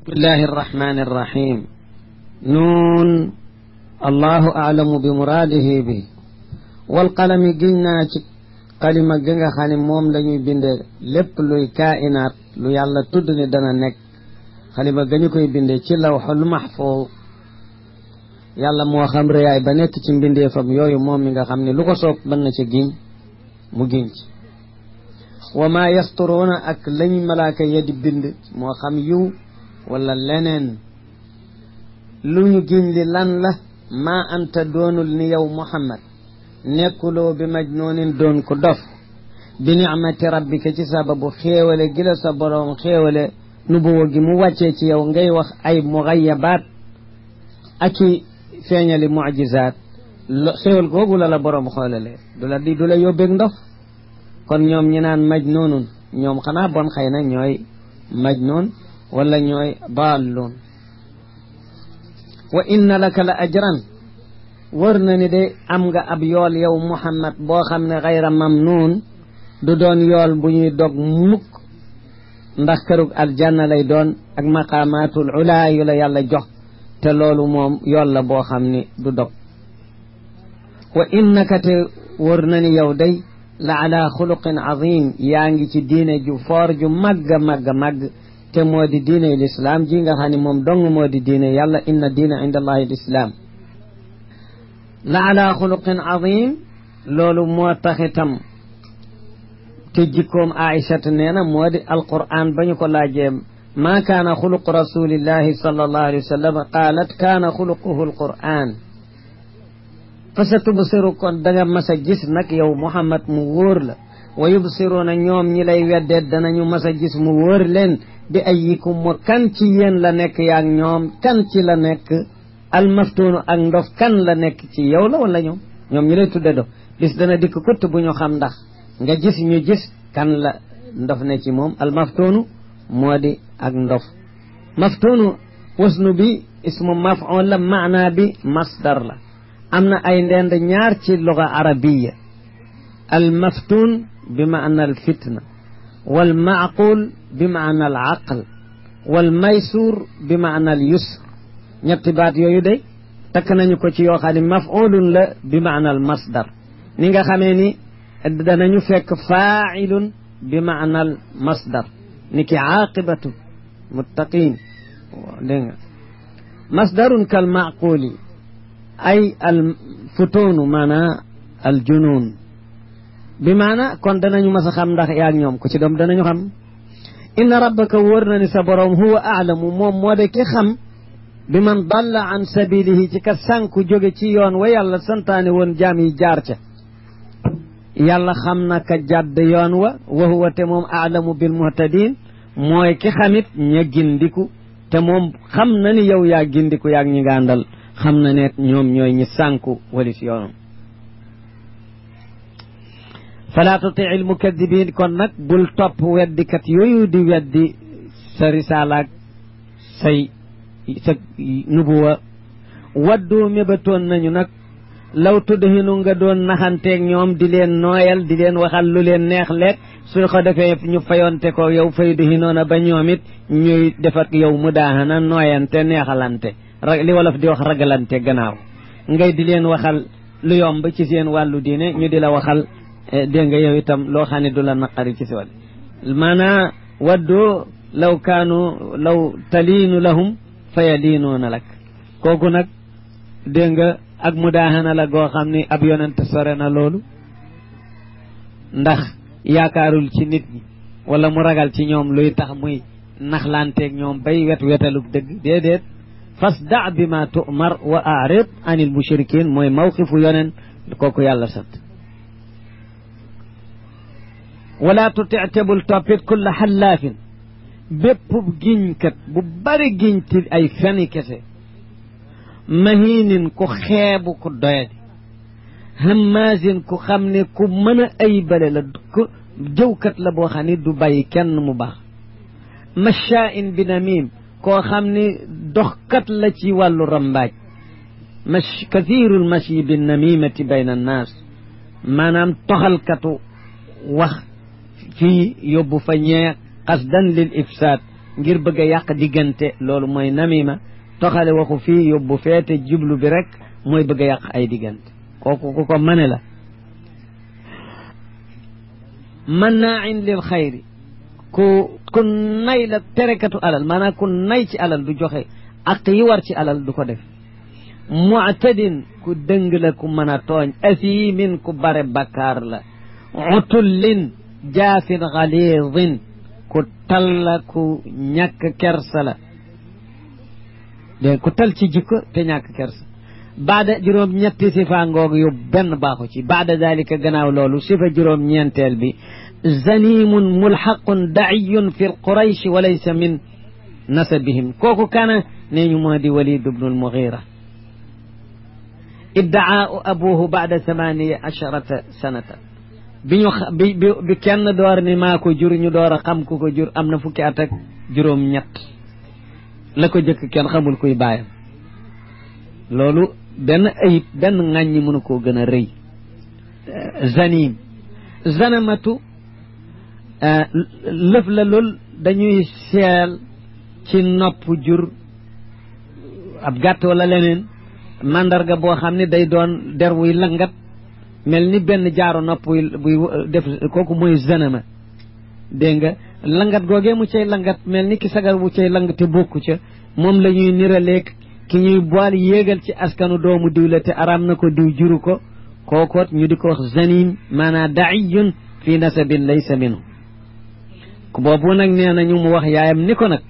bismillahi arrahmani irrahim nuun allahu aalamu bi muraadihi bi walqalami giñ naa ci xalima gi nga xam ne moom la ñuy bindee lépp luy kainaat lu yàlla tudd ni dana nekk xalima ga ñu koy bindee ci lawxul mahfuuz yàlla moo xam rëyaay ba nekk ci mbindeefam yooyu moom mi nga xam ne lu ko soob mën na ci giñ mu giñ ci wa maa yasturuuna ak lañ malaaka ya di bind moo xam yiw wala leneen lu ñu giñ li lan la maa anta doonul ni yow Muhammad nekkuloo bi majnuunin doon ko dof bi nicmati rabbika ci sababu xéewale gi la sa boroom xéewale nubuwa gi mu wàccee ci yow ngay wax ay mugayabaat ak i feeñali mujizaat xéewal googu la la boroom xoolale du la yóbbeeg ndof kon ñoom ñi naan majnuunun ñoom xanaa bon xëy na ñooy majnuun wala ñooy daalluun wa inna laka la ajran wër na ni de am nga ab yool yow Muhammad boo xam ne xayra mamnuun du doon yool bu ñuy dog mukk ndax kërug aljanna lay doon ak maqaamaatul ulaa yu la yàlla jox te loolu moom yool la boo xam ni du dog wa innaka te wër na ni yow day la ala xuluqin azim yaa ngi ci diine ju foor ju màgg màgg màgg te moo di diine lislaam ji nga xam ne moom dong moo di diine yàlla inna diina inda allahi lislaam la ala xuluqin azim loolu moo taxitam te jikkoom aïchata nee na moo di alquran ba ñu ko laajee maa kaana xuluqu rasulillahi sallallahu alayhi wa sallam qaalat kaana xuluquhu alquran fa sa tubsiru kon da nga mas a gis nag yow Muhammad mu wóor la wa yubsiruuna ñoom ñi lay weddeet danañu mas a gis mu wóor leen bi ayikum wa kan ci yéen la nekk yaag ñoom kan ci la nekk almaftuunu ak ndof kan la nekk ci yow la wala ñoom ñi lay tudde dof bis dana dikk kutt bu ñu xam ndax nga gis ñu gis kan la ndof ne ci moom almaftuunu moo di ak ndof maftuunu wasnu bi ismu maf'ul la maana bi masdar la am na ay ndend ñaar ci luga arabiya almaftuun bi maana alfitna wal maaqul bi maana al aql wal maysuur bi maana al yusr ñetti baat yooyu de takk nañu ko ci yoo xam ne maf'ulun la bi maana al masdar ni nga xamee ni danañu fekk faa'ilun bi maana al masdar ni ki aaqibatu muttaqin dégg nga masdarun kal maaquli ay al futuunu maanaa al junuun bi maana kon danañu mas a xam ndax yaag ñoom ku ci doom danañu xam inna rabbaka wóor na ni sa boroom huwa aalamu moom moo de ki xam bi man dalla an sabilihi ci ka sànku jóge ci yoon wa yàlla santaane woon jaam yi jaar ca yàlla xam na ka jàdd yoon wa huwa te moom aalamu bil muhtadin mooy ki xamit ña gindiku te moom xam na ni yow yaa gindiku yaag ñi nga àndal xam na ne ñoom ñooy ñi sànku walif yoonam fala tuti il mukadibin kon nag bul topp weddikat yooyu di weddi sa risaalaak sa nubuwa waddu mébatoon nañu nag law tudhinu nga doon naxanteeg ñoom di leen nooyal di leen waxal lu leen neex lekk su ko defee ñu fayonte ko yow fay duhinoona ba ñoom it ñuy def ak yow mudaahana nooyante neexalante li wolof di wax ragalante gannaaw ngay di leen waxal lu yomb ci seen wàllu diine ñu di la waxal dégg nga yow itam loo xam ne du la naqari ci si wàll maanaa waddu law taliinu lahum fa yaliinuuna lak kooku nag dégg nga ak mudaahana la goo xam ni ab yonent sore na loolu ndax yaakaarul ci nit ñi wala mu ragal ci ñoom luy tax muy naxlanteeg ñoom bay wetalug dëgg déedéet fasda bi ma tu'mar wa a'rid anil mushrikin mooy mawqifu yonen kooku yàlla sant wala tutitebul toppit kulla xallaafin bépp giñkat bu bari giñ ci ay feni kese mahinin ku xeebu ku doyadi hammaasin ku xam ne ku mën a ay bale la ku jëwkat la boo xam ne du bàyyi kenn mu baax mashaa'in bi namim koo xam ni doxkat la ci wàllu rambaaj kathirul mashi bi namimati bayna annaas maanaam toxalkatu wax fii yóbbu fa ñee qasdan lil ifsaad ngir bëgg a yàq diggante loolu mooy namima toxale waxu fii yóbbu feete jublu bi rek mooy bëgg a yàq ay diggante kooku ku ko mane la mannaain lil xayri ku nay la terekatu alal maanaam ku nay ci alal du joxe ak yi war ci alal du ko def mu'tadin ku dëng la ku mën a tooñ asimin ku bare bakkaar la utullin jaafin xaliidin ku tal la ku ñàkk kersa la dégg ku tal ci jikko te ñàkk kersa baada juróom ñetti sifa ngoog yu benn baaxu ci baada dalika gannaaw loolu sifa juróom ñeenteel bi zanimun mulxaqun daiyun fi quraysh wa laysa min nasabihim kooku kana nee ñu moo di Walid ibnu al-Mughira iddaau abuhu baada 18 sanata bi kenn door ni maa ko jur ñu door a xam ku ko jur am na fukki at ak juróom ñett la ko jëkk kenn xamul kuy baayam loolu benn ayib benn ŋàññi mënu koo gën a rëy zanim zanamatu lëf la lool dañuy seel ci nopp jur ab gàtt wala leneen mandarga boo xam ne day doon der wuy langat mel ni benn jaaro nopp buy def kooku mooy zanama dégg nga langat googee mu cay langat mel ni ki sagar bu cay lang te bokku ca moom la ñuy niraleeg ki ñuy boole yéegal ci askanu doomu diw la te araam na ko diw juru ko kookoot ñu di ko wax zanim maanaam daiyun fi nasabin laysa minhu boobu nag nee na ñu mu wax yaayam ni ko nag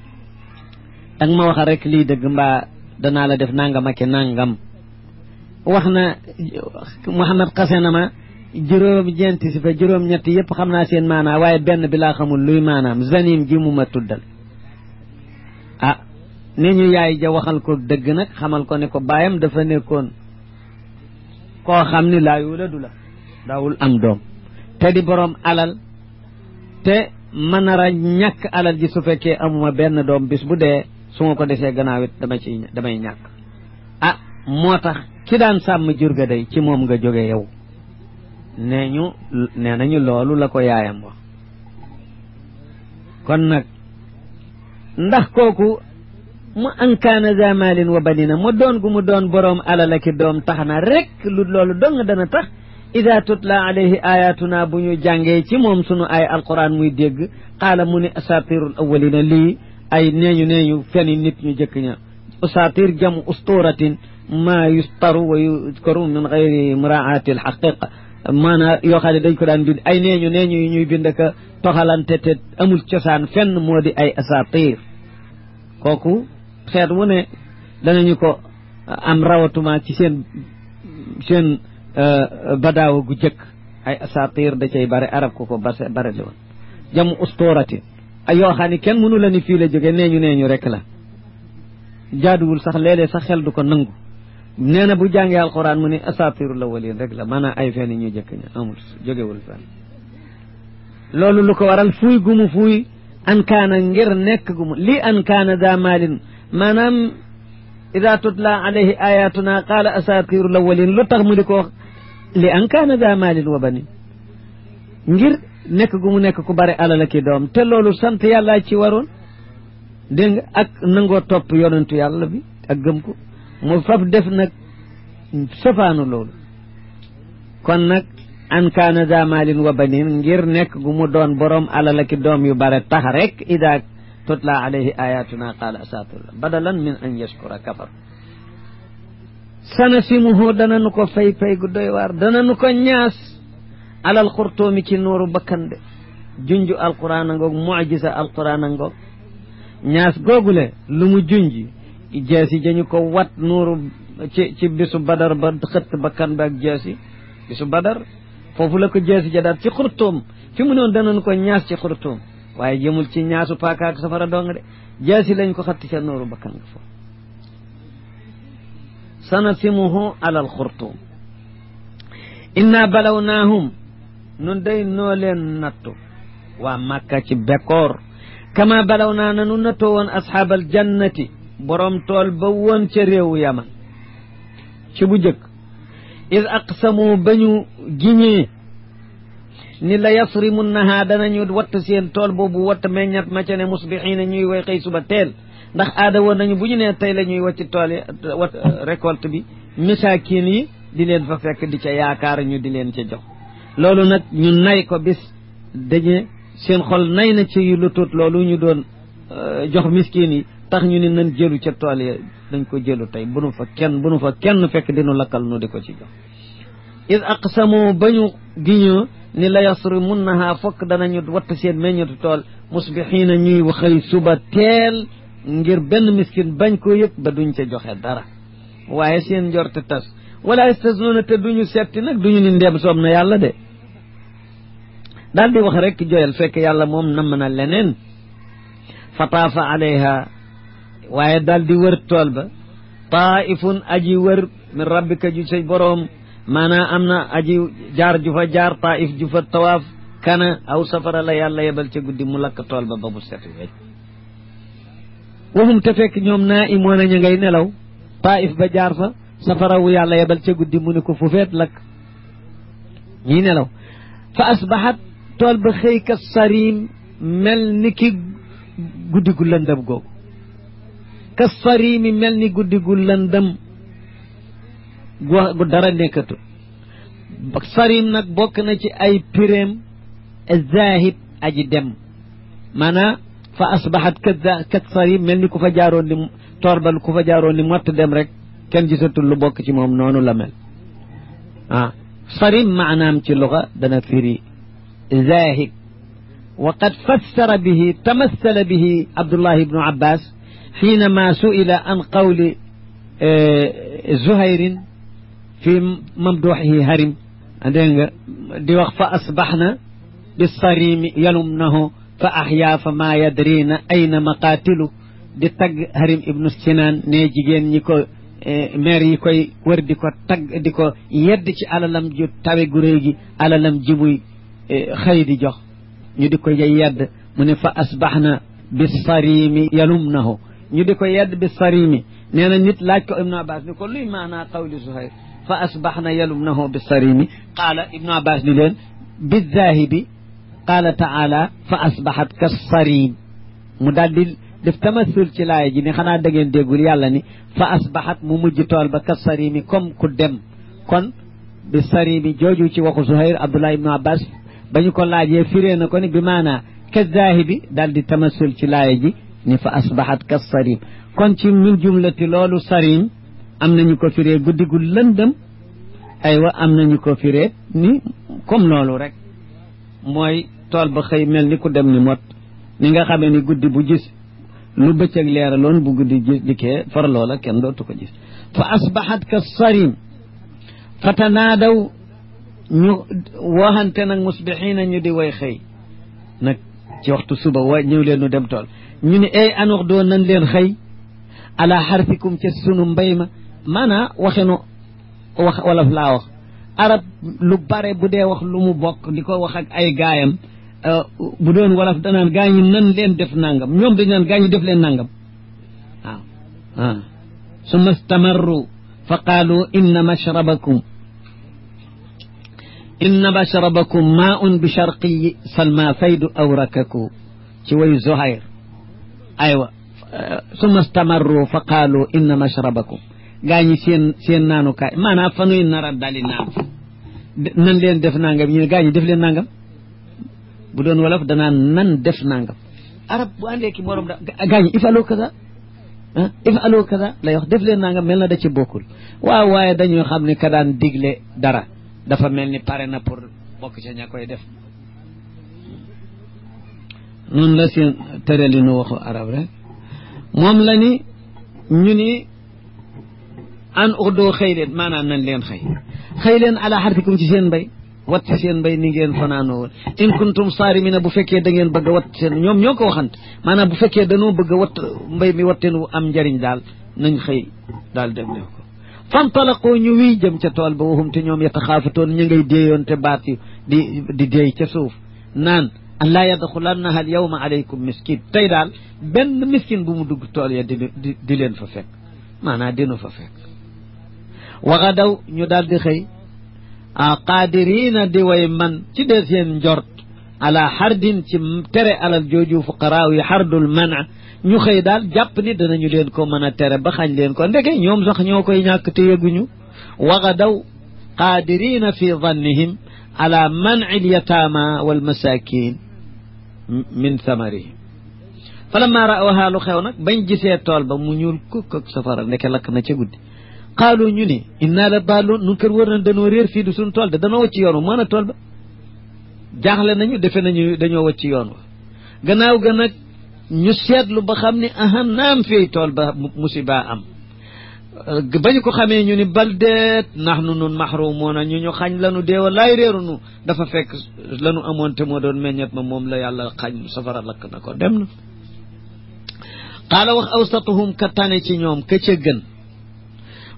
danga ma waxa rek lii dëgg mbaa danaa la def nangam ak nangam wax na Muhammad xase na ma juróom-ñeenti si fa juróom-ñetti yëpp xam naa seen maanaam waaye benn bi laa xamul luy maanaam zanim ji mu ma tuddal ah ne ñu yaay ja waxal ko dëgg nag xamal ko ne ko baayam dafa nekkoon koo xam ni laa yuladu la daawul am doom te di boroom alal te mën a ñàkk alal ji su fekkee amuma benn doom bis bu dee su ma ko desee gannaaw it damay ñàkk ah moo tax ki daan sàmm jur ga day ci moom nga jóge yow nee nañu loolu la ko yaayam wax kon nag ndax kooku mu an kaana za maalin wa banina mu doon gu mu doon boroom alal ak doom tax na rek lu loolu dong dana tax ida tutla alayhi ayatuna bu ñu jàngee ci moom sunu ay alquran muy dégg qaala mu ni asatirul awalina lii ay neeñu feni nit ñu jëkk ña asatir jamu usturatin ma yustaru wa yuzkaru min gayri muraati alxaqiqa maanaam yoo xam ne dañ ko daan bind ay neeñu yu ñuy bind ka toxalante te amul cosaan fenn moo di ay asatir kooku xeet wu ne danañu ko am rawatuma ci seen badaawa gu jëkk ay asatir da cay bare arab ko bare li woon jamu usturati ay yoo xam ne kenn mënu la ni fii la jóge neeñu rek la jaaduwul sax léeg-léeg sax xel du ko nangu nee na bu jàngee alquran mu ne asatirul awwalin rek la maanaam ay fenn ñu jëkk ña amul jógewul fenn loolu lu ko waral fuuy gumu fuuy an kaana ngir nekk gumu lii an kaana daa maalin maanaam ida tutla alayhi ayatuna qaala asatirul awwalin lu tax mu di ko wax li an kaana daa maalin wa banin ngir nekk gu mu nekk ku bare alal ki doom te loolu sant yàlla ci waroon dégg nga ak nangoo topp yonentu yàlla bi ak gëm ko mu faf def nag safaanu loolu kon nag an kaana daa maalin wa banin ngir nekk gu mu doon boroom alal ki doom yu bare tax rek ida tutla alayhi ayatuna qaala asatirullah badalan min an yashkura kafar sanasimuhu dana nu ko fay gu doy waar dana nu ko ñaas alal xurtoomi ci nooru bakkande junju alquran a ngoog mucjisa alquran a ngoog ñaas googule lu mu junji jeesi jañu ko wat nooru ci bisu badar ba xëtt bakkan ba ak jeesi bisu badar foofu la ko jeesi ja daat ci xurtoom fi mu noon dana nu ko ñaas ci xurtoom waaye jëmul ci ñaasu paaka ak safara dong de jeesi lañ ko xatti ca nooru bakkan nga foofu sanasimuhu alal xurtoom inna balawnaahum nun day noo leen nattu waa Makka ci bekkoor kama balaw naa nanu nattoo woon asxaabal jannati boroom tool ba woon ca réewu Yaman ci bu jëkk id aqsamu ba ñu giñee ni la yasrimunnaha danañu watt seen tool boobu watt meññat ma ca ne musbixiina ñuy way xëy suba teel ndax aada woon nañu bu ñu nee tey la ñuy wacci tool yi wat récolte bi misaakin yi di leen fa fekk di ca yaakaar ñu di leen ca jox loolu nag ñu nay ko bis dañe seen xol nay na ci lu tuut loolu ñu doon jox miskin yi tax ñu ne nan jëlu ca tool yi dañ ko jëlu tey bu nu fa kenn fekk dinu lakkal nu di ko ci jox id aqsamu ba ñu giñoo ni la yasrimunnaha fokk danañu watt seen meññatu tool musbixiina ñuy xëy suba teel ngir benn miskin bañ ko yëg ba duñ ca joxe dara waaye seen njorte tas wala yastasnuuna te duñu setti nag duñu ni ndeem soob na yàlla de daal di wax rek joyal fekk yàlla moom namm na leneen fa taafa alayha waaye daal di wër tool ba taaifun aji wër min rabbika ju say boroom maanaam am na aji jaar ju fa jaar taaif ju fa tawaaf kana aw safara la yàlla yebal ca guddi mu lakk tool ba ba mu set wecc waxum te fekk ñoom naa imoon a ñu ngay nelaw taaif ba jaar fa safara wu yàlla yebal ca guddi mu ne ko fu feet lakk ñii nelaw fa asbaxat tool ba xëy ka sarim mel ni ki guddi gu lëndëm googu ka sarimi mel ni guddi gu lëndëm gu dara nekkatu sarim nag bokk na ci ay pireem zahib aji dem maanaam fa asbaxat ka sarim mel ni ku fa jaaroon ni tool ba ku fa jaaroon ni mott dem rek kenn gisatul lu bokk ci moom noonu la mel sarim maanaam ci luga dana firi zahib wa qad fassara bihi tamassala bihi Abdullah ibnu Abbas xiinama su'ila an qawli Zuhayrin fi mamduxihi harim dégg nga di wax fa asbaxna bisarimi yalumnahu fa axyaa fa maa yadrina ayna maqaatilu di tagg harim ibnu Sinaan ne jigéen ñi ko maire yi koy wër di ko tagg di ko yedd ci alalam ju tawe gu réy gi alalam ji muy xëy di jox ñu di ko yedd mu ne fa asbaxna bisarimi yalumnahu ñu di ko yedd bisarimi nee na nit laaj ko ibnu Abbas ni ko luy maanaa qawli Zuhayr fa asbaxna yalumnahu bisarimi qaala ibnu Abbas ni leen bizaahibi qaala taala fa asbaxat kassarim mu daal di def tamassul ci laaya ji ne xanaa da ngeen déggul yàlla ni fa asbaxat mu mujj tool ba kassarimi comme ku dem kon bisarimi jooju ci waxu Zuhayr Abdullah ibnu Abbas ba ñu ko laajee firee na ko ni bi maanaa kazaahibi daal di tamassul ci laaya ji ni fa asbaxat kassarim kon ci min jumlati loolu sarim am nañu ko firee guddi gu lëndëm aywa am nañu ko firee ni comme loolu rek mooy tool ba xëy mel ni ku dem ni mot ni nga xamee ni guddi bu gis lu bëccëg leeraloon bu guddi gis dikkee far loola kenn dootu ko gis fa asbaxat ka sarim fa tanaadaw ñu waxante nag musbixiina ñu di way xëy nag ci waxtu suba wa ñëw leen nu dem tool ñu ne ay anox doon nañ leen xëy ala xarfikum ca sunu mbay ma maanaa waxenu wax wolof laa wax arab lu bare bu dee wax lu mu bokk di ko wax ak ay gaayam bu doon wolof danaan gaañi nan leen def nangam ñoom dañu naan gaañi def leen nangam waaw summa stamarru fa qaalu inna mashrabakum maa'un bi sharqiyi salma faydu awrakaku ci wayu Zuhayr aywa summa stamarru fa qaalu inna mashrabakum gaañi seen naanukaay maanaam fa nuy nar a dali naan nan leen def nangam ñu ne gaañi def leen nangam bu doon wolof danaan nan def nangam arab bu àndee ki morom da gaañi ifaloo kaza ifaloo kaza lay wax def leen nangam mel na da ci bokkul waaw waaye dañoo xam ne ka daan digle dara dafa mel ni pare na pour bokk ca ña koy def noonu la seen tëralinu waxu arab rek moom la ni ñu ni an uxdoo xëy leen maanaam nañ leen xëy leen ala xarfikum ci seen mbay watt seen mbay ni ngeen fanaanoo woon in kuntum saarimina bu fekkee da ngeen bëgg a watt seen ñoom ñoo ko waxant maanaam bu fekkee dañoo bëgg a watt mbay mi watteen wu am njariñ daal nañ xëy daal dem def ko fantalaqoo ñu wiy jëm ca tool ba waxum te ñoom yataxaafatoon ñu ngay déeyoon te baat yi di déey ca suuf naan an laa yadxulannaha al yawma alaykum miskin tey daal benn miskin bu mu dugg tool ya di leen fa fekk maanaam dinu fa fekk waxa daw ñu daal di xëy qaadiriina di way man ci dee seen njort ala xardin ci tere alal jooju fuqaraaw yi xardul mana ñu xëy daal jàpp ni danañu leen ko mën a tere ba xañ leen ko ndeke ñoom sax ñoo koy ñàkk te yëguñu wagadaw qaadiriina fi dannihim ala manci alyataama walmasakin min samarihim falamma ra'awha lu xew nag bañ gisee tool ba mu ñuul kukk ak safara ndeke lakk na ca guddi qaalu ñu ni inna la daalluun nun kër wër na dañoo réer fii du suñ tool de danoo wacc yoon wa mën a tool ba jaaxle nañu defe nañu dañoo wacc yoon wa gannaaw ga nag ñu seetlu ba xam ne aha naam fii tool ba musiba am ba ñu ko xamee ñu ni bal deet nax nu nun maxruumuuna ñu xañ lanu deewa laay réeru nu dafa fekk lanu amoon te moo doon meññet ma moom la yàlla xañ safara lakk na ko dem na qaala wax awsatuhum ka tane ci ñoom ka ca gën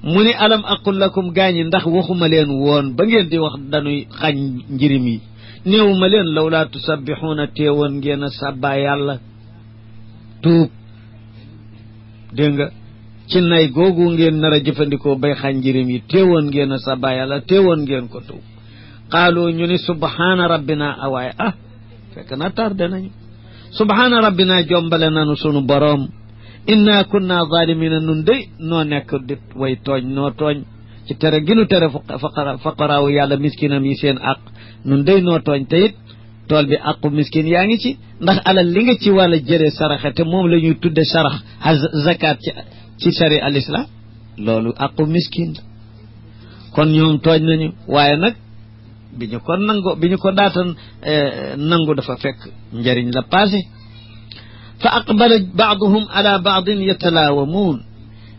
mu ni alam aqul lakum gaañi ndax waxuma leen woon ba ngeen di wax dañuy xañ njirim yi néewuma leen law laa tusabbixuuna teewoon ngeen a sàbbaa yàlla tuub dégg nga ci nay googu ngeen nar a jëfandikoo bay xañ njirim yi teewoon ngeen a sàbbaa yàlla teewoon ngeen ko tuub qaalu ñu ni subhaana rabbina awaaye fekk na tardé nañu subhaana rabbina jombale nanu sunu boroom inna kunna zalimina nun day noo nekk di way tooñ noo tooñ ci tere ginu tere faqaraawu yàlla miskinam yi seen aq nun day noo tooñ te it tool bi aqu miskin yaa ngi ci ndax alal li nga ci wàlla jëlee saraxe te moom la ñuy tudde sarax zakat ci sari al islam loolu aqu miskin kon ñoom tooñ nañu waaye nag bi ñu ko daatan nangu dafa fekk njëriñ la passé fa aqbala baaduhum ala baadin yatalaawamuun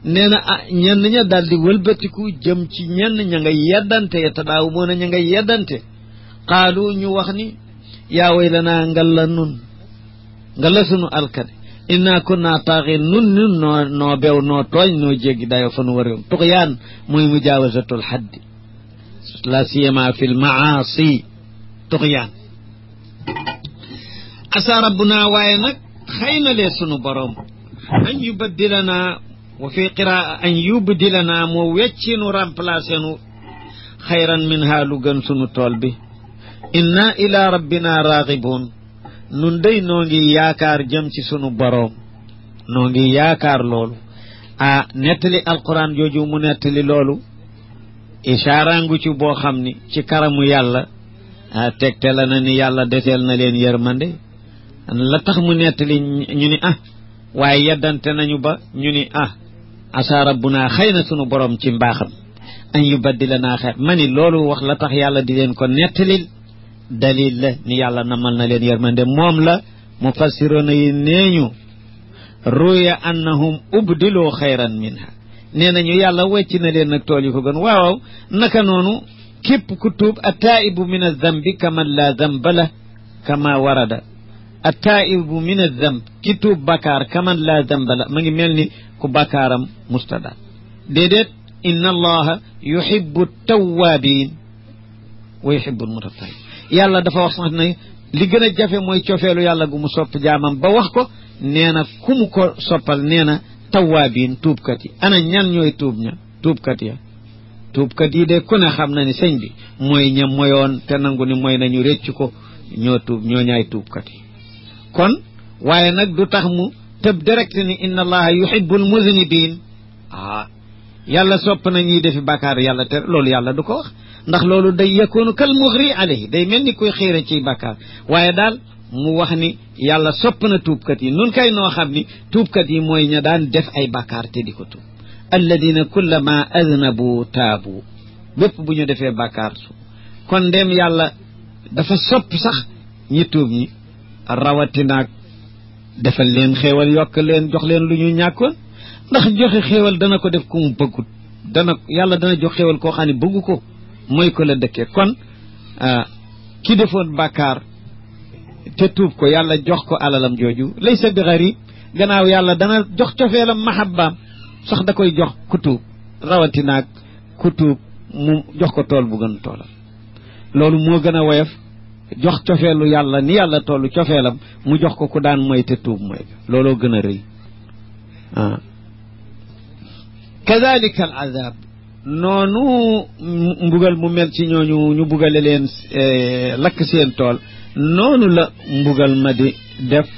nee na ñenn ña daal di wëlbatiku jëm ci ñenn ña ngay yeddante yatalaawamuuna ña ngay yeddante qaalu ñu wax ni yaa waylanaa ngalla sunu alkade inna kunna taaxin nun noo beew noo tooñ noo jéggi dayo fa nu warew tuxyaan mooy mujaawazatul xaddi la siyama fi lmaasi tuxyaan asa rabbuna waaye nag xëy na lee sunu boroom an yubaddilanaa wa fi qiraa an yubdilanaa moo wecci nu remplacé nu xayran minha lu gën sunu tool bi inna ila rabbina raaxibuun nun day noo ngi yaakaar jëm ci sunu boroom noo ngi yaakaar loolu nettali alquran jooju mu nettali loolu ishaaraangu ci boo xam ni ci karamu yàlla tegte la na ni yàlla deseel na leen yërmande la tax mu nettali ñu ni waaye yeddante nañu ba ñu ni asa rabbuna xëy na sunu borom ci mbaaxam an yubaddilanaa xeer ma ni loolu wax la tax yàlla di leen ko nettalil dalil la ni yàlla namal na leen yërmande moom la mufassiruna yi neeñu ruya annahum ubdiloo xayran minha nee nañu yàlla wecc na leen nag tool yi ko gën waaw naka noonu képp ku tuub attaibu min azambi kaman la zamba la kama warada attaibu min azamb ki tuub bakaar kaman la zamba la ma ngi mel ni ku bakaaram mustada déedéet inna allaha yuhibbu tawabin wa yuhibbu almutatahhirin yàlla dafa wax sax ne li gën a jafe mooy cofeelu yàlla gu mu sopp jaamam ba wax ko nee na ku mu ko soppal nee na tawaabiin tuubkat yi ana ñan ñooy tuubkat ya tuubkat yi de ku ne xam na ni sëñ bi mooy ña moyoon te nangu ni mooy nañu récc ko ñoo tuub ñoo ñaay tuubkat yi kon waaye nag du tax mu tëb direct ni inna allaha yuhibbul muznibin yàlla sopp na ñuy defi bàkkaar yàlla te loolu yàlla du ko wax ndax loolu day yakunu kal mughri alayhi day mel ni koy xiire ciy bàkkaar waaye daal mu wax ni yàlla sopp na tuubkat yi nun kay noo xam ni tuubkat yi mooy ña daan def ay bàkkaar te di ko tuub alladina kullama aznabu taabu bépp bu ñu defee bàkkaar su kon ndem yàlla dafa sopp sax ñi tuub ñi rawatinaag defal leen xéewal yokk leen jox leen lu ñu ñàkkoon ndax joxe xéewal dana ko def ku mu bëggut yàlla dana jox xéewal koo xam ne bëggu ko mooy ko la dëkkee kon ki defoon bàkkaar te tuub ko yàlla jox ko alalam jooju laysa bi garib gannaaw yàlla dana jox cofeelam mahabbaam sax da koy jox ku tuub rawatinaag ku tuub mu jox ko tool bu gën toolam loolu moo gën a woyof jox cofeelu yàlla ni yàlla tollu cofeelam mu jox ko ku daan mooy te tuub mooy looloo gën a rëy kadalika al azab noonu mbugal mu mel ci ñooñu ñu bugale leen lakk seen tool noonu la mbugal ma di def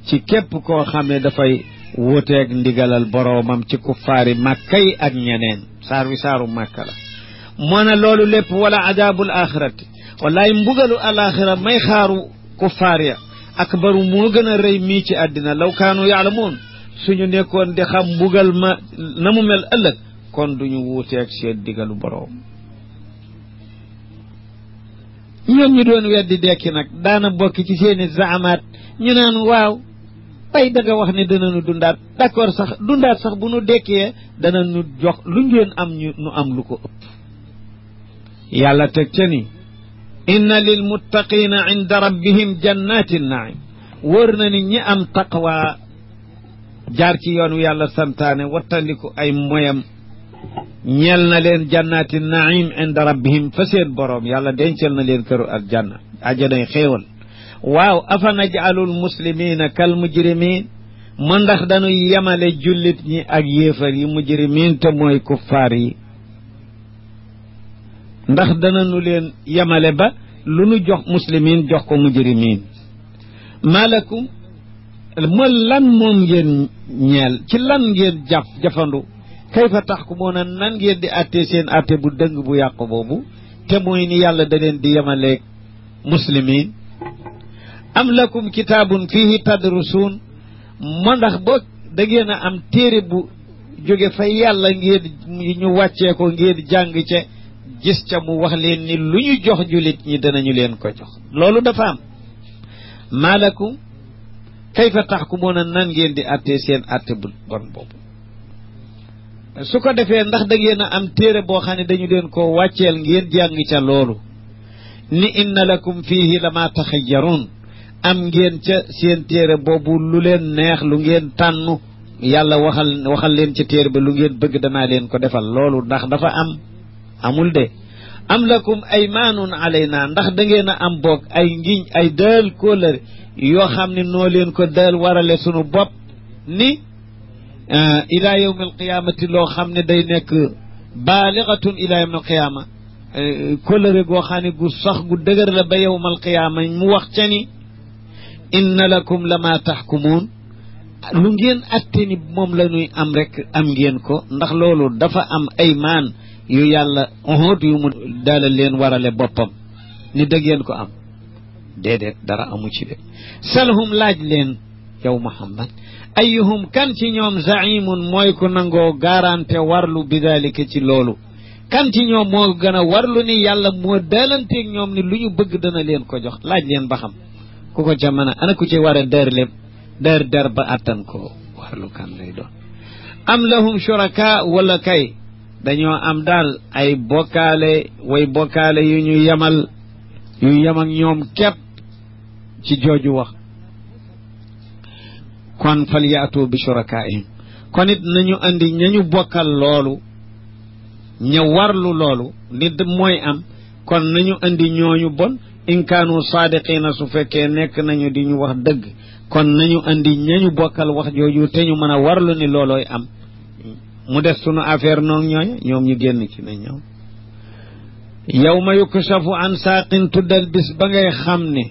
ci képp koo xam ne dafay wuuteeg ndigalal boroomam ci kuffaari màkka yi ak ñeneen saar wi saaru màkka la moo ne loolu lépp wala adaabul axirati wallaay mbugalu alaxira may xaaru kuffaar ya akbaru moo gën a rëy mii ci àddina law kaanu yaalamuun suñu nekkoon di xam mbugal ma na mu mel ëllëg kon duñu wuuteeg seen digalu boroom ñoom ñu doon weddi dekki nag daana bokk ci seeni zaamaat ñu naan waaw bay da nga wax ne danañu dundaat d'accord sax dundaat sax bu nu dekkee danañu jox lu ngeen am nu am lu ko ëpp yàlla teg ca ni inna lil muttaqina inda rabbihim jannatin naim wóor na ni ñi am taqwa jaar ci yoonu yàlla santaane wattandiku ay moyam ñeel na leen jannatin naim inda rabbihim fa seen boroom yàlla dencal na leen këru ak janna ajanay xéewal waaw afa naj'alul muslimina kal mujrimin ma ndax dañuy yemale jullit ñi ak yéefar yi mujrimin te mooy kuffaar yi ndax danañu leen yemale ba lu nu jox muslimin jox ko mujrimin malakum ma lan moom ngeen ñeel ci lan ngeen jafandu kayfa tahkumuna nan ngeen di atte seen atte bu dëng bu yàq boobu te mooy ni yàlla da leen di yemaleeg muslimin am lakum kitaabun fihi tadrusuun ma ndax boo da ngeen a am téere bu jóge fa yàlla ngeen ñu wàccee ko ngeen jàng ca gis ca mu wax leen ni lu ñu jox julit ñi danañu leen ko jox loolu dafa am malakum kayfa tahkumuna nan ngeen di atte seen atte bu bon boobu su ko defee ndax da ngeen a am téere boo xam ne dañu leen ko wàcceel ngeen jàng ca loolu ni inna lakum fihi lama taxayyaruun am ngeen ca seen téere boobu lu leen neex lu ngeen tànn yàlla waxal leen ca téere ba lu ngeen bëgg danaa leen ko defal loolu ndax dafa am amul de am lakum aymaanun alayna ndax da ngeen a am boog ay ngiñ ay dël kóolëre yoo xam ne noo leen ko dël warale sunu bopp ni ila yawm alqiyamati loo xam ne day nekk baaligatun ila yawm alqiyama kóllëre goo xam ne gu sax gu dëgër la ba yawm alqiyama mu wax ca ni inna lakum lama taxkumuun lu ngeen atte ni moom la ñuy am rek am ngeen ko ndax loolu dafa am ay maan yu yàlla oxoot yu mu dalal leen warale boppam ni da ngeen ko am déedéet dara amu ci de salhum laaj leen yow Muhammad ayyuhum kan ci ñoom zaimun mooy ku nangoo garanté warlu bi dalika ci loolu kan ci ñoom moo gën a warlu ni yàlla moo dalanteeg ñoom ni lu ñu bëgg dana leen ko jox laaj leen ba xam ku ko ca mën a ana ku ci war a der ba attan ko warlu kan lay doon am lahum shuraka wala kay dañoo am daal ay bokkaale way bokkaale yu ñu yemal yu yem ak ñoom képp ci jooju wax kon fal yaatu bi shurakaihim kon it nañu andi ñañu bokkal loolu ña warlu loolu nit mooy am kon nañu andi ñooñu bon in kaanu saadiqina su fekkee nekk nañu di ñu wax dëgg kon nañu andi ñañu bokkal wax jooju te ñu mën a warlu ni loolooy am mu des sunu affaire noonu ñooñu ñoom ñu génn ci na ñoom yawma yukshafu an saaqin tuddal bis ba ngay xam ne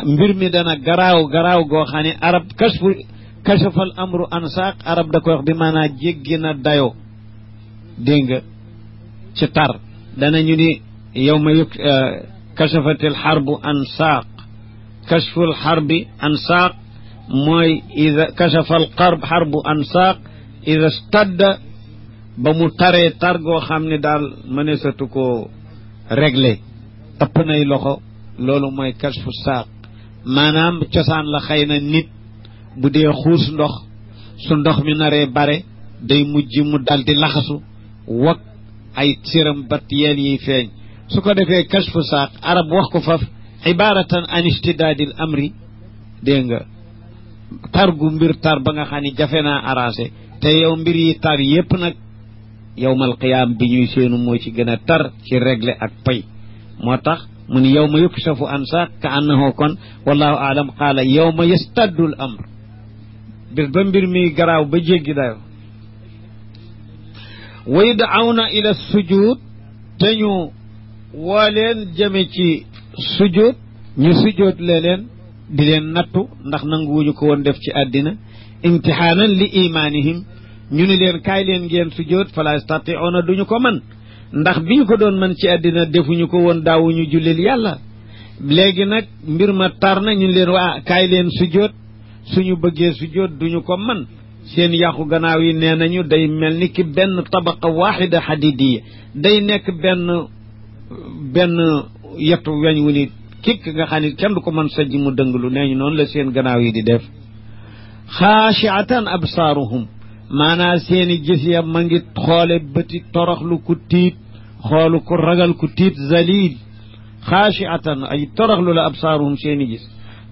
mbir mi dana garaaw goo xam ne arab kashafal amru an saaq arab da koy wax bi maanaa jéggi na dayo dégg nga ci tar danañu ni yawma kashafatil xarbu an saaq kashful xarbi an saaq mooy ida kashafal xarbu an saaq ida stadda ba mu taree tar goo xam ne daal mëneesatu ko régler ëpp nay loxo loolu mooy kashfu saaq maanaam cosaan la xëy na nit bu dee xuus ndox su ndox mi naree bare day mujj mu dal di laxasu wag ay siram bat yeel yiy feeñ su ko defee kashfu saaq arab wax ko faf ibaratan an istidaadil amri dégg nga tar gu mbir tar ba nga xam ne jafe naa arrangé te yow mbir yi tar yépp nag yawmal qiyaam bi ñuy seenu moo ci gën a tar ci régler ak pay moo tax mu ni yawma yukshafu an saaq ka annahu kon wallahu aalam qaala yawma yastaddul amr bis ba mbir mi garaaw ba jéggi dayo wa yud'awna ila sujud te ñu woo leen jëme ci sujud ñu sujud leen di leen nattu ndax nanguwuñu ko woon def ci àddina imtihaanan li imaanihim ñu ni leen kaay leen ngeen sujud fala yastati'una duñu ko man ndax bi ñu ko doon man ci àddina defuñu ko woon daawuñu jullil yàlla léegi nag mbir ma tar na ñu leen waa kaay leen sujud suñu bëggee sujud duñu ko man seen yàqu gannaaw yi nee nañu day mel ni ki benn tabaqa waaxida xadidiya day nekk benn yettu weñ wu ni kikk nga xam ne kenn du ko mën sajj mu dënglu nee ñu noonu la seen gannaaw yi di def xaashiatan absaaruhum maanaa seeni gis ya ma ngi xoole bëti toroxlu ku tiit xoolu ku ragal ku tiit zalil xaashiatan ay toroxlu la absaaruhum seeni gis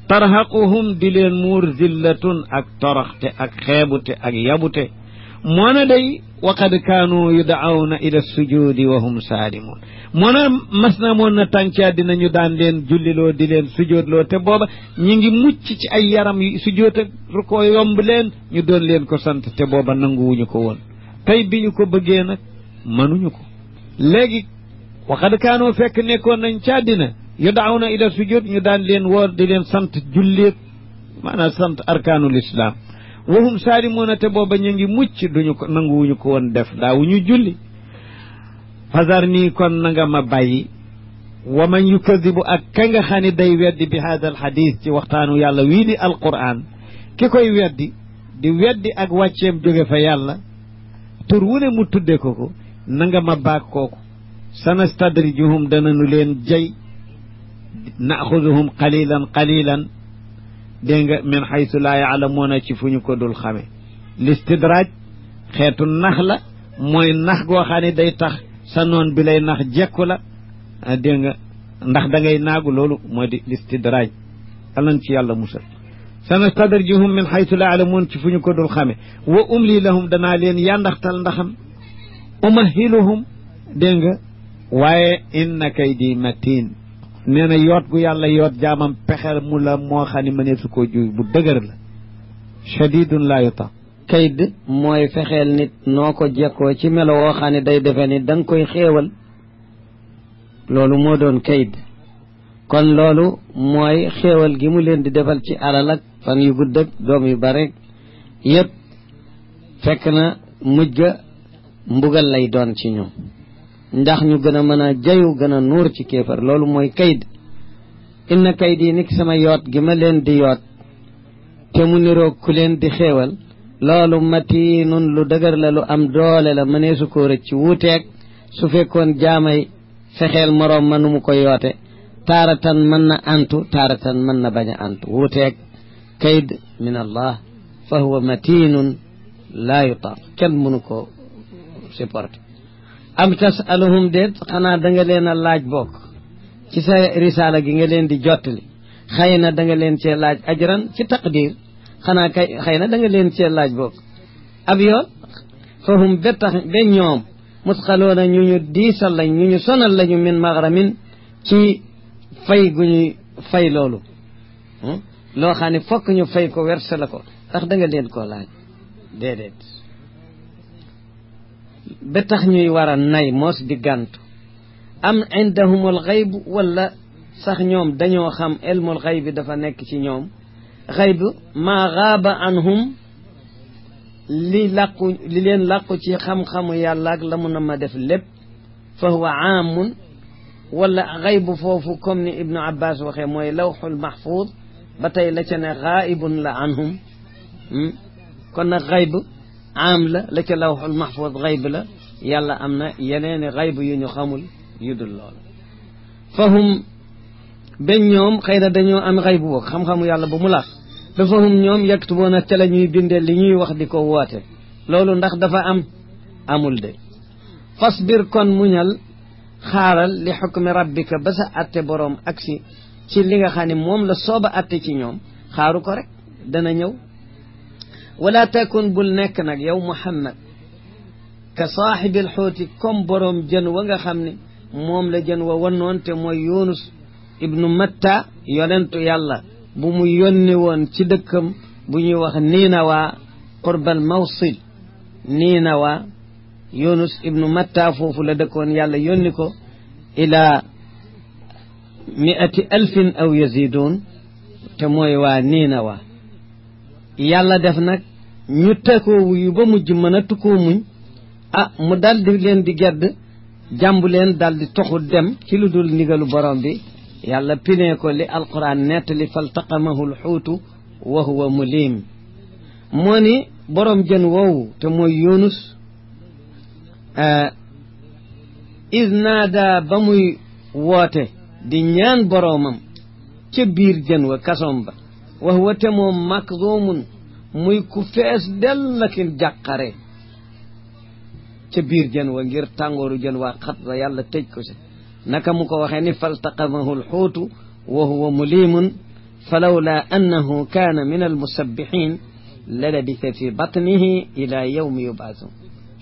tarhaquhum di leen muur zillatun ak toroxte ak xeebute ak yabute moo na day waqad kaanu yud'awna ila sujudi wa hum saalimun moo na mas na moon na tànca dinañu daan leen julliloo di leen sujoodloo te booba ñi ngi mucc ci ay yaram yi sujoot ak rukkoo yomb leen ñu doon leen ko sant te booba nanguwuñu ko woon tey bi ñu ko bëggee nag mënuñu ko léegi waqad kaanu fekk nekkoon nañ ca àddina yud'awna ila sujud ñu daan leen woor di leen sant julleeg maanaam sant arkaanul islam wahum saalimuuna te booba ñu ngi mucc duñu ko nanguwuñu ko woon def daawuñu julli fasar nii kon na nga ma bàyyi wa man yukadibu ak ka nga xam ne day weddi bi hada al hadith ci waxtaanu yàlla wii di alquran ki koy weddi di weddi ak wàcceem jóge fa yàlla tur wu ne mu tudde ko na nga ma baag kooku sanastadrijuhum dananu leen jay naaxuduhum qalilan dégg nga min xaytu laa yaalamuuna ci fu ñu ko dul xame listidraaj xeetu nax la mooy nax goo xam ne day tax sa noon bi lay nax jekku la dégg nga ndax da ngay naagu loolu mooy di listidraaj alan ci yàlla musal sanastadrijuhum min xaytu laa yaalamuuna ci fu ñu ko dul xame wa umli lahum danaa leen yandaxtal ndaxam umahiluhum dégg nga waaye inna kaydi matin nee na yoot gu yàlla yoot jaamam pexer mu la moo xam ne mënee su ko juy bu dëgër la shadidun laa yuta kayd mooy fexeel nit noo ko jekkoo ci melo woo xam ne day defe ni da nga koy xéewal loolu moo doon kayd kon loolu mooy xéewal gi mu leen di defal ci alal ak fan yu gudd ak doom yu bare yëpp fekk na mujj ga mbugal lay doon ci ñoom ndax ñu gën a mën a jayu gën a nuur ci kéefar loolu mooy kayd inna kaydi niki sama yoot gi ma leen di yoot te mu niroog ku leen di xéewal loolu matiinun lu dëgër la lu am doole la mëneesu koo rëcc wuuteeg su fekkoon jaamay fexeel moroom ma nu mu ko yoote taaratan mën na antu taaratan mën na bañ a antu wuuteeg kayd min allah fa huwa matiinun laa yutaq kenn mënu ko supporter am tasaluhum déet xanaa da nga leen a laaj bokk ci sa risaala gi nga leen di jottali xëy na da nga leen cee laaj ajran ci taqdir xanaa kay xëy na da nga leen cee laaj bokk ab yoon fahum ba tax ba ñoom musxaloona ñu ñu diisal lañ ñu ñu sonal lañu min maghramin ci fay gu ñuy fay loolu loo xam ne fokk ñu fay ko werse la ko ndax da nga leen koo laaj déedéet ba tax ñuy war a nay moos di gàntu am indahumul xayb wala sax ñoom dañoo xam ilmul xayb bi dafa nekk ci ñoom xayb maa xaaba anhum li leen làqu ci xam-xamu yàlla ak la mu na ma def lépp fa huwa aamun wala xayb foofu comme ni ibnu abbas waxee mooy lawxul mahfud ba tey la ca ne xaaibun la anhum kon nag xayb am la ca lawxul mahfuz xayb la yàlla am na yeneeni xayb yu ñu xamul yu dul loolu fahum ben ñoom xëy na dañoo am xayb boog xam-xamu yàlla bu mu laax ba fahum ñoom yaktubuuna te la ñuy bindee li ñuy wax di ko woote loolu ndax dafa am amul de fasbir kon muñal xaaral li xukmi rabbika ba sa atte boroom aksi ci li nga xam ne moom la sooba atte ci ñoom xaaru ko rek dana ñëw wala takun bul nekk nag yow muhammad ka saaxibil xuuti comme boroom jën wa nga xam ne moom la jën wa wannoon te mooy yunus ibnu matta yonentu yàlla bu mu yónni woon ci dëkkam bu ñuy wax niinawa qurbal mawsil niinawa Yunus ibnu Matta foofu la dëkkoon yàlla yónni ko ila 100,000 aw yazidun te mooy waa Niinawa yàlla def nag ñu tëkkoo wuyu ba mujj mën a tukkoo muñ mu dal di leen di gedd jàmbu leen dal di toxu dem ci lu dul ndigalu borom bi yàlla pinee ko li alquran nettali faltaqamahu lxuutu wa huwa mulim moo ni borom jën woowu te mooy Yunus is naada ba muy woote di ñaan boroomam ca biir jën wa kasom ba wa huwa te moom makdumun muy ku fees dell ak jàqare ca biir jën wa ngir tàngooru jën waa xat ba yàlla tëj ko si naka mu ko waxee ni faltaqamahu alxuutu wa huwa mulimun falawla annahu kaana min almusabbihin la labisa fi batnihi ila yawmi yubaasu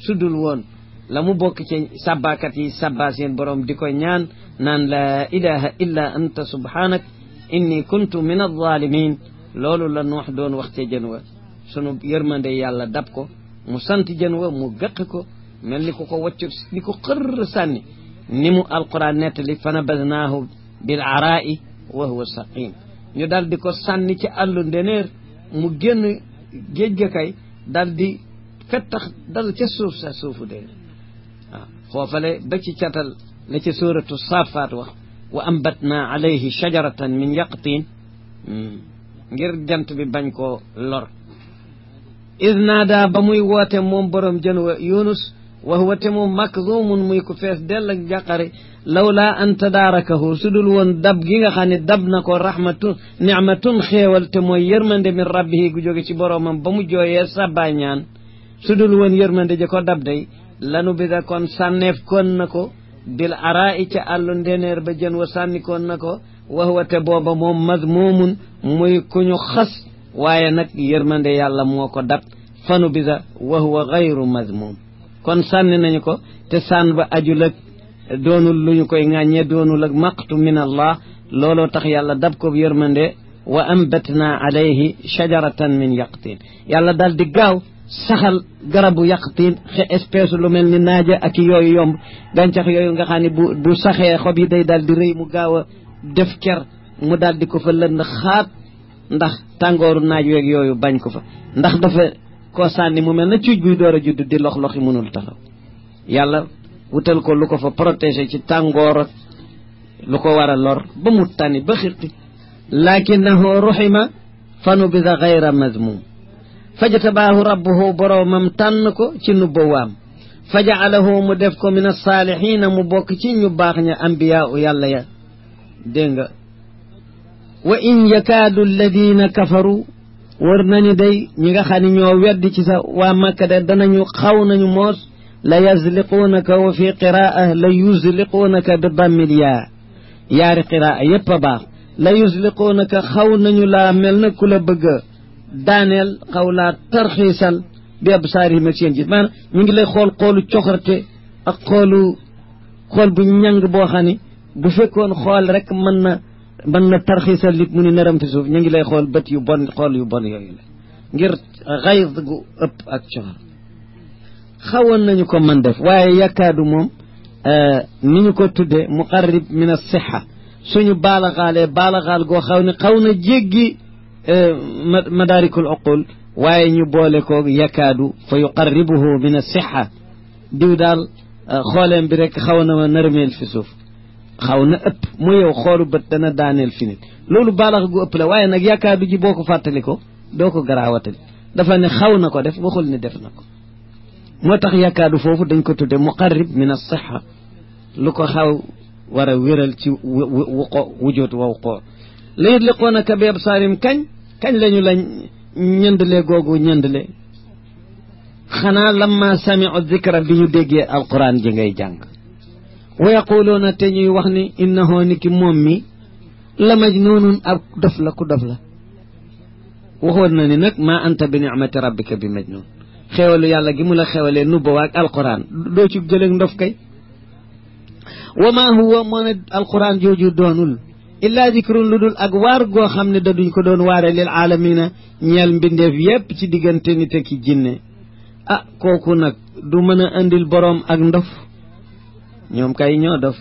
sudul woon la mu bokk ci sabbaakat yi sabbaa seen borom di ko ñaan naan laa ilaha illa anta subhanak inni kuntu min alzalimin loolu la Nuux doon wax ca jën wa sunu yërmande yàlla dab ko mu sant jën wa mu gëq ko mel ni ku ko waccu ni ko xërr sànni ni mu alquran nettali fa nabadnaahu bil araa'i wa huwa saqim ñu dal di ko sànni ci àllu ndeneer mu génn géej ga kay dal di fettax dal ca suuf sa suufu dee waaw foofale ba ci catal la ca suuratu saafaat wax wa ambatna alayhi shajaratan min yaqtin ngir jant bi bañ koo lor id naada ba muy woote moom borom jën wa Yunus wa huwa te moom makzumun muy ku fees dell ak jàqare lawla an tadaarakahu su dul woon dab gi nga xam ne dab na ko rahmatun nicmatun xéewal te mooy yërmande min rabbihi gu jóge ci boromam ba mu jooyee sabbaa ñaan su dul woon yërmande ji ko dab day lanu bida kon sànneef koon na ko bil araa'i ca àllu ndeneer ba jën wa sànni koon na ko wa huwa te booba moom mazmumun muy ku ñu xas waaye nag yërmande yàlla moo ko dab fanu bisa wa huwa gayru mazmum kon sànni nañu ko te sànn ba ajul ak doonul lu ñu koy ŋàññee doonul ak maqtu min allah looloo tax yàlla dab ko yërmande wa ambatna alayhi shajaratan min yaqtin yàlla dal di gaaw saxal garabu yaqtin espèce lu mel ni naaja ak yooyu yomb gàncax yooyu nga xam ne bu saxee xob yi day dal di rëy mu gaaw a def ker mu dal di ko fa lënd xaat ndax tàngooru naaj weeg yooyu bañ ko fa ndax dafa koo sànni mu mel na cuuj buy door a judd di lox-loxi mënul taxaw yàlla wutal ko lu ko fa protéger ci tàngoor ak lu ko war a lor ba mu tànni ba xirti lakinahu ruxima fanu bisa gayra mazmum fajtabaahu rabbuhu boroomam tànn ko ci nubbawaam fajaalahu mu def ko min alsaalihiina mu bokk ci ñu baax ña ambiyaa u yàlla ya dégg nga wa in yakaadu alladina kafaru wër nañu day ñi nga xam ne ñoo weddi ci sa waa Makka de danañu xaw nañu moos la yazliquunaka wa fi qiraa la yuzliquunaka bi dammil yaari qiraa yépp a baax la yuzliquunaka xaw nañu laa mel na ku la bëgg a daaneel xaw laa tarxiisal bi absaarihim ak seen gis maanaam ñu ngi lay xoolu coxarte ak xool bu ñàng boo xam ne bu fekkoon xool rek mën na tarxiisal nit mu ni nëram fi suuf ñu ngi lay xool bët yu bon xool yu bon yooyu la ngir xayd gu ëpp ak coxar xawoon nañu ko man def waaye yakaadu moom ni ñu ko tudde muqarrib min as-siha suñu baalaxaal goo xaw na jéggi madarikul uqul waaye ñu boole ko yakaadu fa yuqarribuhu min as-siha diw daal xooleem bi rek xaw na ma nërmeel fi suuf xaw na ëpp mu yow xoolu bët dana daaneel fi nit loolu baalax gu ëpp la waaye nag yakaadu ji boo ko fàttali ko doo ko garaawatali dafa ne xaw na ko def waxul ne def na ko moo tax yakaadu foofu dañ ko tudde muqarrib min as-siha lu ko xaw war a wéral ci wujjoot wow xool la yutliquunaka bi absaarim kañ lañu la ñëndale googu ñëndale xanaa lamma sami'u dhikra bi ñu déggee alquran ji ngay jàng wa yaquluuna te ñuy wax ni innahu ni ki moom mi la majnuunun ab dof la ku dof la waxoon na ni nag ma anta bi ni'mati rabbika bi majnuun xewalu yàlla gi mu la xewalee nubba waak alquran doo ci jëleeg ndof kay wa ma huwa moo ne alquran jooju doonul illa dikrun lu dul ak waar goo xam ne daduñ ko doon waare lil aalamina ñeel mbindeef yépp ci diggante nit ak jinne ah kooku nag du mën a indil boroom ak ndof ñoom kay ñoo dof